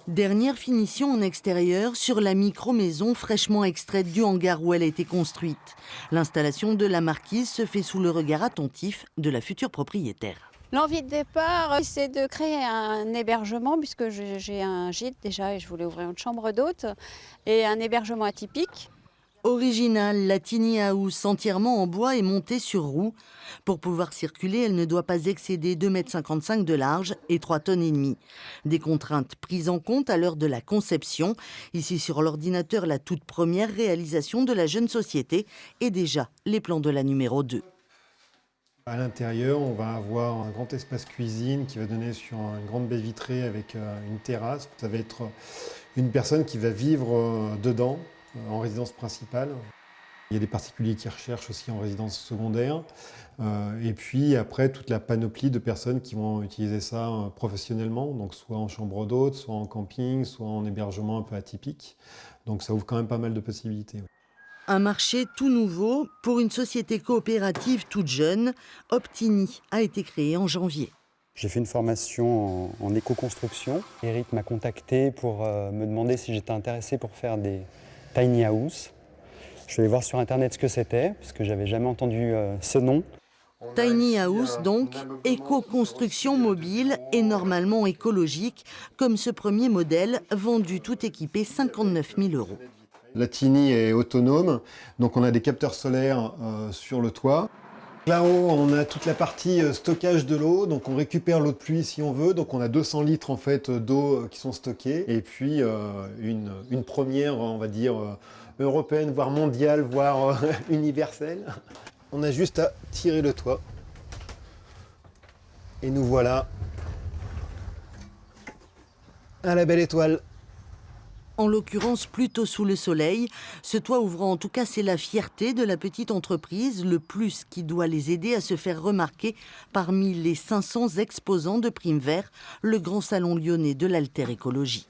Dernière finition en extérieur sur la micro-maison fraîchement extraite du hangar où elle a été construite. L'installation de la marquise se fait sous le regard attentif de la future propriétaire. L'envie de départ, c'est de créer un hébergement, puisque j'ai un gîte déjà et je voulais ouvrir une chambre d'hôte, et un hébergement atypique. Originale, la tiny house entièrement en bois et montée sur roues. Pour pouvoir circuler, elle ne doit pas excéder 2,55 m de large et 3,5 tonnes. Des contraintes prises en compte à l'heure de la conception. Ici sur l'ordinateur, la toute première réalisation de la jeune société et déjà les plans de la numéro 2. À l'intérieur, on va avoir un grand espace cuisine qui va donner sur une grande baie vitrée avec une terrasse. Ça va être une personne qui va vivre dedans, en résidence principale. Il y a des particuliers qui recherchent aussi en résidence secondaire. Et puis après, toute la panoplie de personnes qui vont utiliser ça professionnellement, donc soit en chambre d'hôte, soit en camping, soit en hébergement un peu atypique. Donc ça ouvre quand même pas mal de possibilités. Un marché tout nouveau pour une société coopérative toute jeune. Optini a été créée en janvier. J'ai fait une formation en éco-construction. Eric m'a contacté pour me demander si j'étais intéressé pour faire des tiny house. Je suis allé voir sur internet ce que c'était, parce que j'avais jamais entendu ce nom. Tiny house donc, éco-construction mobile et normalement écologique, comme ce premier modèle vendu tout équipé 59 000 €. La Tiny est autonome, donc on a des capteurs solaires sur le toit. Là-haut, on a toute la partie stockage de l'eau, donc on récupère l'eau de pluie si on veut, donc on a 200 litres en fait d'eau qui sont stockés, et puis une première, on va dire, européenne, voire mondiale, voire universelle. On a juste à tirer le toit, et nous voilà à la belle étoile. En l'occurrence plutôt sous le soleil. Ce toit ouvrant, en tout cas, c'est la fierté de la petite entreprise, le plus qui doit les aider à se faire remarquer parmi les 500 exposants de Prime Vert, le grand salon lyonnais de l'alter-écologie.